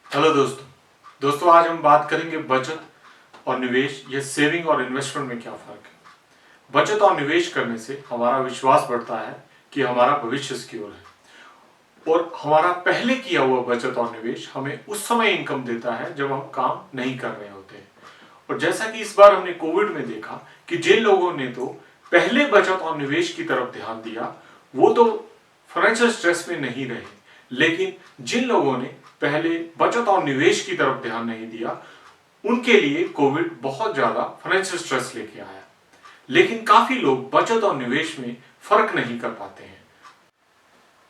Hello दोस्तों आज हम बात करेंगे बचत और निवेश या सेविंग और इन्वेस्टमेंट में क्या फर्क है। बचत और निवेश करने से हमारा विश्वास बढ़ता है कि हमारा भविष्य सिक्योर है और हमारा पहले किया हुआ बचत और निवेश हमें उस समय इनकम देता है जब हम काम नहीं कर रहे होते हैं। और जैसा कि इस बार हमने कोविड में देखा कि जिन लोगों ने तो पहले बचत और निवेश की तरफ ध्यान दिया वो तो फाइनेंशियल स्ट्रेस में नहीं रहे, लेकिन जिन लोगों ने पहले बचत और निवेश की तरफ ध्यान नहीं दिया उनके लिए कोविड बहुत ज्यादा फाइनेंशियल स्ट्रेस लेके आया। लेकिन काफी लोग बचत और निवेश में फर्क नहीं कर पाते हैं।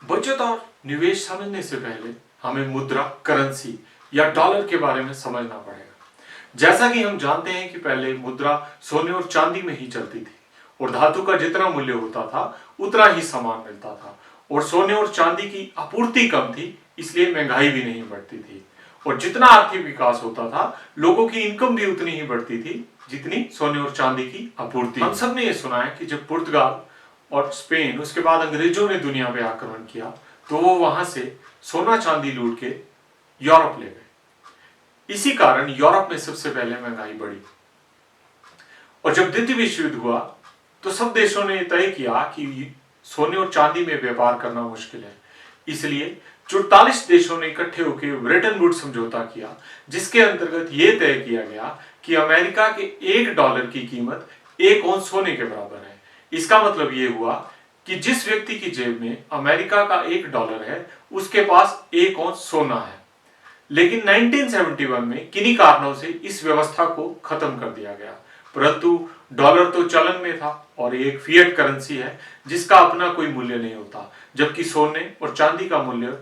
बचत और निवेश समझने से पहले हमें मुद्रा, करेंसी या डॉलर के बारे में समझना पड़ेगा। जैसा कि हम जानते हैं कि पहले मुद्रा सोने और चांदी में ही चलती थी और धातु का जितना मूल्य होता था उतना ही सामान मिलता था और सोने और चांदी की आपूर्ति कम थी, इसलिए महंगाई भी नहीं बढ़ती थी और जितना आर्थिक विकास होता था लोगों की इनकम भी उतनी ही बढ़ती थी जितनी सोने और चांदी की आपूर्ति। हम सब ने ये सुना है कि जब पुर्तगाल और स्पेन उसके बाद अंग्रेजों ने दुनिया पे आक्रमण किया तो वो वहां से सोना चांदी लूट के यूरोप ले गए। इसी कारण यूरोप में सबसे पहले महंगाई बढ़ी और जब द्वितीय विश्व युद्ध हुआ तो सब देशों ने तय किया कि सोने और चांदी में व्यापार करना मुश्किल है, इसलिए 44 देशों ने इकट्ठे होकर ब्रेटन वुड्स समझौता किया, जिसके अंतर्गत यह तय किया गया कि अमेरिका के $1 की कीमत 1 औंस सोने के बराबर है। इसका मतलब यह हुआ कि जिस व्यक्ति की जेब में अमेरिका का $1 है उसके पास 1 औंस सोना है। लेकिन 1971 में किन्हीं कारणों से इस व्यवस्था को खत्म कर दिया गया, परंतु डॉलर तो चलन में था और एक फिएट करेंसी है जिसका अपना कोई मूल्य नहीं होता, जबकि सोने और चांदी का मूल्य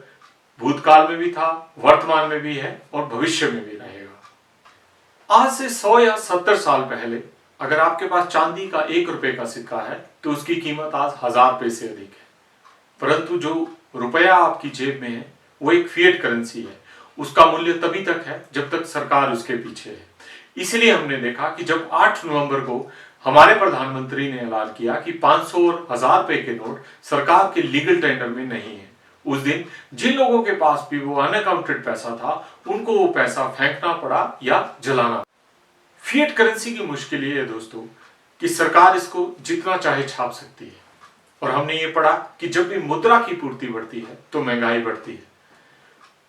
भूतकाल में भी था, वर्तमान में भी है और भविष्य में भी रहेगा। आज से 100 या 70 साल पहले अगर आपके पास चांदी का ₹1 का सिक्का है तो उसकी कीमत आज 1000 रुपए से अधिक है, परंतु जो रुपया आपकी जेब में है वो एक फिएट करेंसी है, उसका मूल्य तभी तक है जब तक सरकार उसके पीछे है। इसलिए हमने देखा कि जब 8 नवंबर को हमारे प्रधानमंत्री ने ऐलान किया कि 500 और 1000 रुपए के नोट सरकार के लीगल टेंडर में नहीं है, उस दिन जिन लोगों के पास भी वो अनअकाउंटेड पैसा था उनको वो पैसा फेंकना पड़ा या जलाना। फिएट करेंसी की मुश्किल ये है दोस्तों कि सरकार इसको जितना चाहे छाप सकती है और हमने ये पढ़ा कि जब भी मुद्रा की पूर्ति बढ़ती है तो महंगाई बढ़ती है।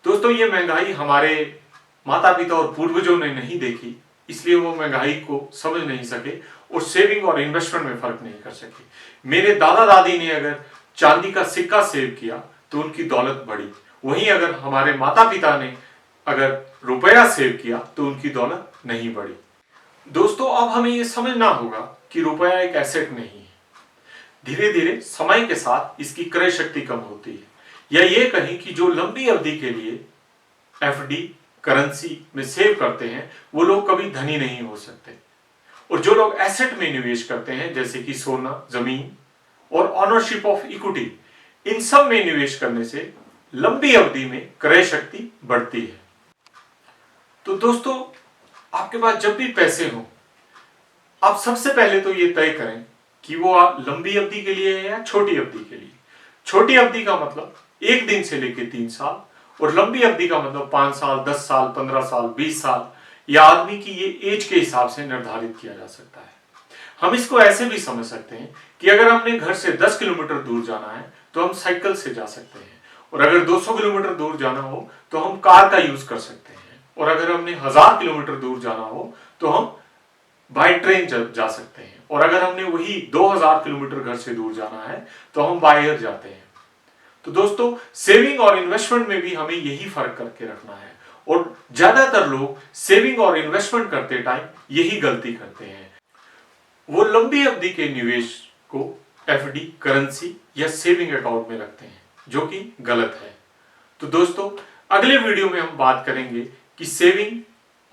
दोस्तों ये महंगाई हमारे माता पिता और पूर्वजों ने नहीं देखी, इसलिए वो महंगाई को समझ नहीं सके और सेविंग और इन्वेस्टमेंट में फर्क नहीं कर सके। मेरे दादा दादी ने अगर चांदी का सिक्का सेव किया तो उनकी दौलत बढ़ी, वहीं अगर हमारे माता पिता ने अगर रुपया सेव किया तो उनकी दौलत नहीं बढ़ी। दोस्तों अब हमें यह समझना होगा कि रुपया एक एसेट नहीं है, धीरे धीरे समय के साथ इसकी क्रय शक्ति कम होती है, या ये कहें कि जो लंबी अवधि के लिए एफडी करेंसी में सेव करते हैं वो लोग कभी धनी नहीं हो सकते, और जो लोग एसेट में निवेश करते हैं जैसे कि सोना, जमीन और ऑनरशिप ऑफ इक्विटी, इन सब में निवेश करने से लंबी अवधि में क्रय शक्ति बढ़ती है। तो दोस्तों आपके पास जब भी पैसे हो आप सबसे पहले तो ये तय करें कि वो आप लंबी अवधि के लिए है या छोटी अवधि के लिए। छोटी अवधि का मतलब 1 दिन से लेकर 3 साल और लंबी अवधि का मतलब 5 साल, 10 साल, 15 साल, 20 साल, या आदमी की ये एज के हिसाब से निर्धारित किया जा सकता है। हम इसको ऐसे भी समझ सकते हैं कि अगर हमने घर से 10 किलोमीटर दूर जाना है तो हम साइकिल से जा सकते हैं, और अगर 200 किलोमीटर दूर जाना हो तो हम कार का यूज कर सकते हैं, और अगर हमने 1000 किलोमीटर दूर जाना हो तो हम बाय ट्रेन जा सकते हैं, और अगर हमने वही 2000 किलोमीटर घर से दूर जाना है तो हम बाय एयर जाते हैं। तो दोस्तों सेविंग और इन्वेस्टमेंट में भी हमें यही फर्क करके रखना है, और ज्यादातर लोग सेविंग और इन्वेस्टमेंट करते टाइम यही गलती करते हैं, वो लंबी अवधि के निवेश को एफडी, करेंसी या सेविंग अकाउंट में रखते हैं, जो कि गलत है। तो दोस्तों अगले वीडियो में हम बात करेंगे कि सेविंग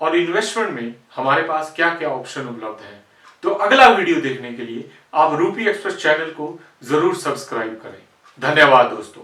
और इन्वेस्टमेंट में हमारे पास क्या क्या ऑप्शन उपलब्ध हैं। तो अगला वीडियो देखने के लिए आप रूपी एक्सप्रेस चैनल को जरूर सब्सक्राइब करें। धन्यवाद दोस्तों।